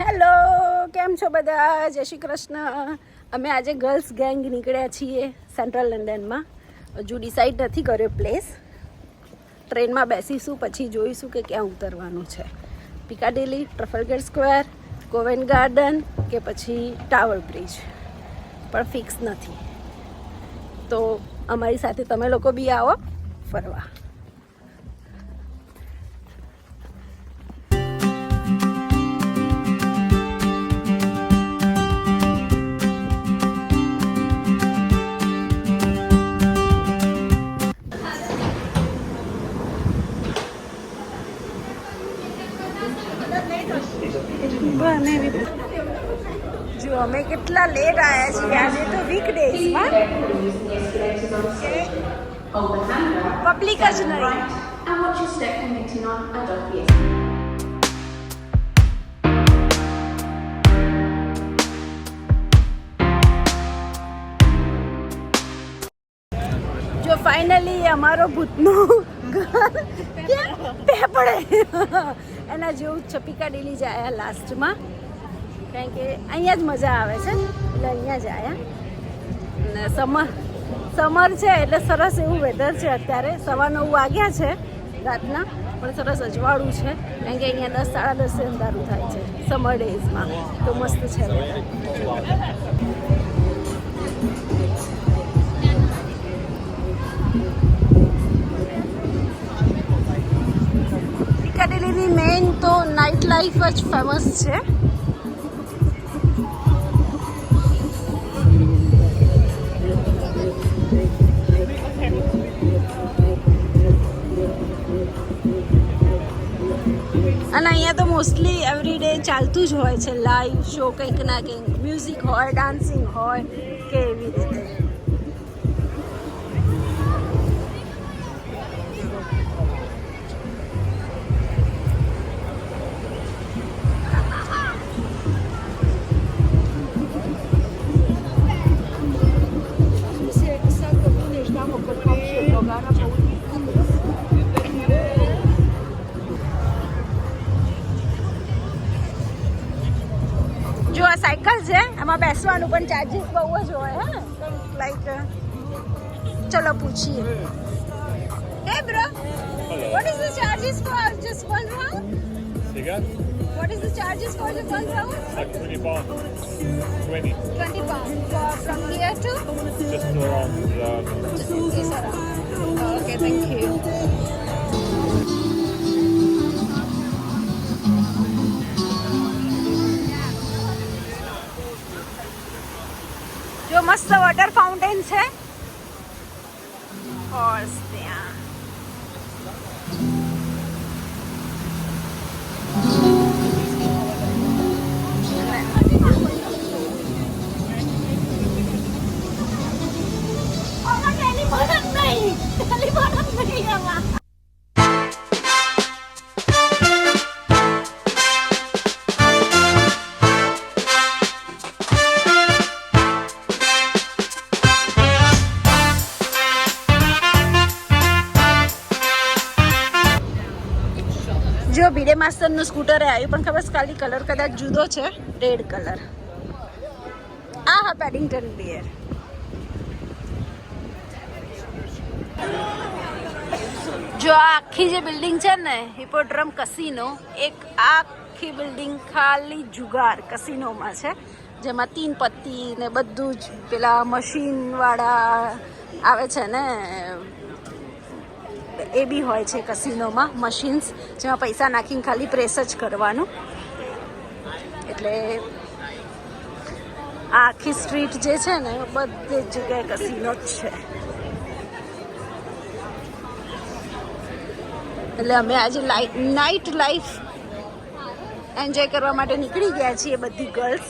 Hello, કેમ છો બધા? જય શ્રી કૃષ્ણ. અમે આજે ગર્લ્સ ગેંગ નીકળ્યા છીએ સેન્ટ્રલ લંડનમાં. હજુ ડિસાઈડ નથી કર્યો પ્લેસ. ટ્રેનમાં બેસીશું પછી જોઈશું કે ક્યાં ઉતરવાનું છે. પિકાડેલી, ટ્રફલગર સ્ક્વેર, કોવેન્ટ ગાર્ડન કે પછી ટાવર બ્રિજ, પણ ફિક્સ નથી. તો અમારી સાથે તમે લોકો બી આવો ફરવા. જો અમે કેટલા લેટ આવ્યા છીએ આજે તો વીકડેઝમાં, પબ્લિક જ નહીં. જો ફાઇનલી અમારો ભૂતનો ઘર પડે એના જેવું જ છે. પિકાડેલી જ આવ્યા લાસ્ટમાં, કારણ કે અહીંયા જ મજા આવે છે એટલે અહીંયા જ આવ્યા. ને સમર છે એટલે સરસ એવું વેધર છે. અત્યારે 9:15 વાગ્યા છે રાતના, પણ સરસ અજવાળું છે કારણ કે અહીંયા 10, 10:30 અંધારું થાય છે સમર ડેઝમાં. તો મસ્ત છે વેધર. પિકાડેલીની મેઇન તો નાઇટ લાઈફ જ ફેમસ છે. અને અહીંયા તો મોસ્ટલી એવરી ડે ચાલતું જ હોય છે લાઈવ શો, કંઈક ના કંઈક મ્યુઝિક હોય, ડાન્સિંગ હોય કે એવી રીતે. જો આ સાયકલ છે, એમાં બેસવાનું પણ ચાર્જીસ બહુ જ હોય. હે લાઈક ચલો પૂછીએ. હે bro, what is the charges for just one round? What is the charges for the one round? Like £20. 20. £20 from here to Just around. this around. Okay, thank you. જો મસ્ત વોટર ફાઉન્ટેન છે. Horse ત્યાં જો ભીડે માસ્ટરનું scooter આવ્યું, પણ ખબર ખાલી colour કદાચ જુદો છે, રેડ કલર. હા પેડિંગ્ટન બિયર. જો આ આખી જે બિલ્ડિંગ છે ને હિપોડ્રમ કસિનો, એક આખી બિલ્ડિંગ ખાલી જુગાર કસિનોમાં છે, જેમાં 3 પત્તી ને બધું જ પેલા મશીનવાળા આવે છે ને એ બી હોય છે કસિનોમાં, મશીન્સ જેમાં પૈસા નાખીને ખાલી પ્રેસ જ કરવાનું. એટલે આ આખી સ્ટ્રીટ જે છે ને બધી જ જગ્યાએ કસિનો જ છે. એટલે અમે આજે નાઇટ લાઈફ એન્જોય કરવા માટે નીકળી ગયા છીએ બધી ગર્લ્સ.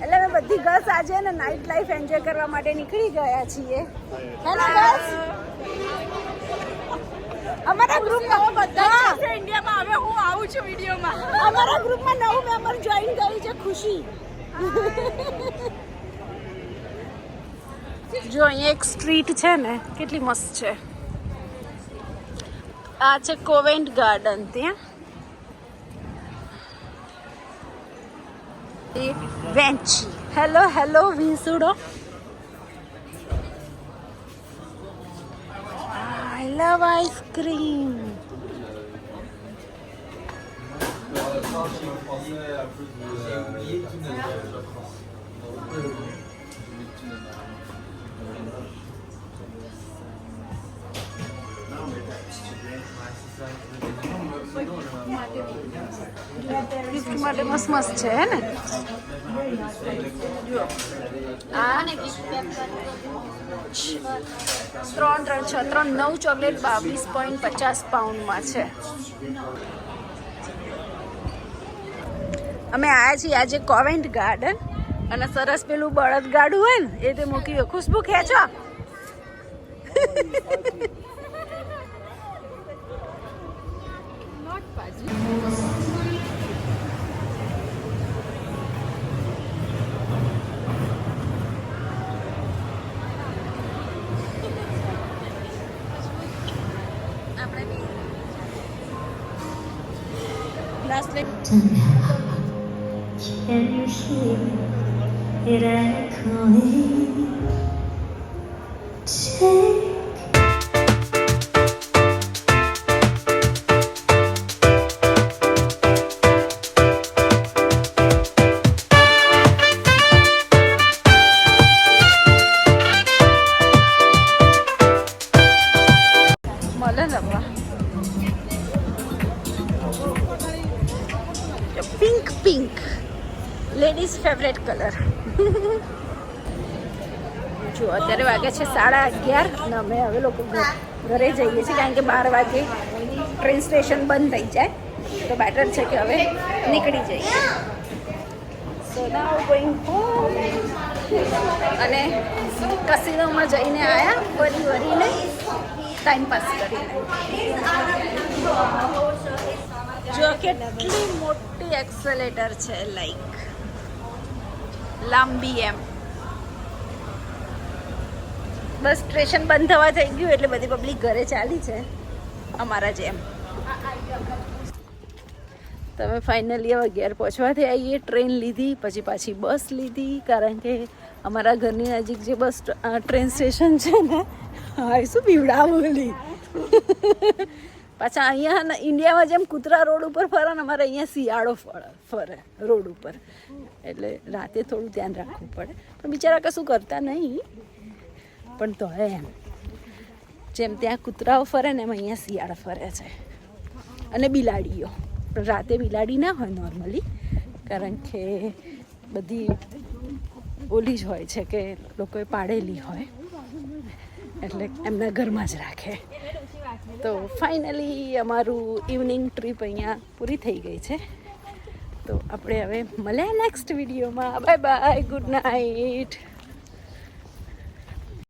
એટલે અમે બધી ગર્લ્સ આજે ને નાઇટ લાઈફ એન્જોય કરવા માટે નીકળી ગયા છીએ. હેલો ગર્લ્સ, અમારા ગ્રુપમાં બધા ઇન્ડિયામાં હવે હું આવું છું વિડીયોમાં. અમારા ગ્રુપમાં નવું મેમ્બર જોઈન કરી છે, ખુશી. જો અહીંયા એક સ્ટ્રીટ છે ને કેટલી મસ્ત છે. આ છે કોવેન્ટ ગાર્ડન. ત્યાં વેન્ચી. હેલો હેલો વિંસુડો. I love ice cream. ગિફ્ટ માટે મસ્ત મસ્ત છે હે ને. આ 3 3 6 3 9 ચોકલેટ 22.50 પાઉન્ડમાં છે. અમે આવ્યા છીએ આજે કોવેન્ટ ગાર્ડન અને સરસ પેલું બળદ ગાડું હોય ને એ તે મૂકી હોય. ખુશ્બુ ખેંચો. Can you hear it echoing? Take મળે લગવા. Pink pink ladies favourite colour. જો અત્યારે વાગે છે 11:30 અને અમે હવે લોકો ઘરે જઈએ છીએ કારણ કે 12 વાગે ટ્રેન સ્ટેશન બંધ થઈ જાય તો બેટર છે કે હવે નીકળી જઈએ. સો નાઉ ગોઈંગ હોમ. અને કસિનોમાં જઈને આવ્યા વરીને ટાઈમ પાસ કરીને. જો કેટલી મોટી એક્સેલેટર છે, લાઈક લાંબી એમ. બસ સ્ટેશન બંધ થવા થઈ ગયું એટલે બધી પબ્લિક ઘરે ચાલી છે અમારા જેમ. તમે ફાઇનલી હવે ઘેર પહોંચવાથી આવીએ. ટ્રેન લીધી પછી પાછી બસ લીધી કારણ કે અમારા ઘરની નજીક જે બસ ટ્રેન સ્ટેશન છે ને, હા શું બીવડા બોલી. પાછા અહીંયા ઇન્ડિયામાં જેમ કૂતરા રોડ ઉપર ફરે ને અમારે અહીંયા શિયાળો ફરે રોડ ઉપર એટલે રાતે થોડું ધ્યાન રાખવું પડે. પણ બિચારા કશું કરતા નહીં. પણ તો એમ જેમ ત્યાં કૂતરાઓ ફરે ને એમ અહીંયા શિયાળ ફરે છે અને બિલાડીઓ. પણ રાતે બિલાડી ના હોય નોર્મલી કારણ કે બધી ઓલી જ હોય છે કે લોકોએ પાડેલી હોય એટલે એમના ઘરમાં જ રાખે. તો ફાઇનલી અમારું ઇવનિંગ ટ્રીપ અહીંયા પૂરી થઈ ગઈ છે. તો આપણે હવે મળ્યા નેક્સ્ટ વિડીયોમાં. Bye bye, good night.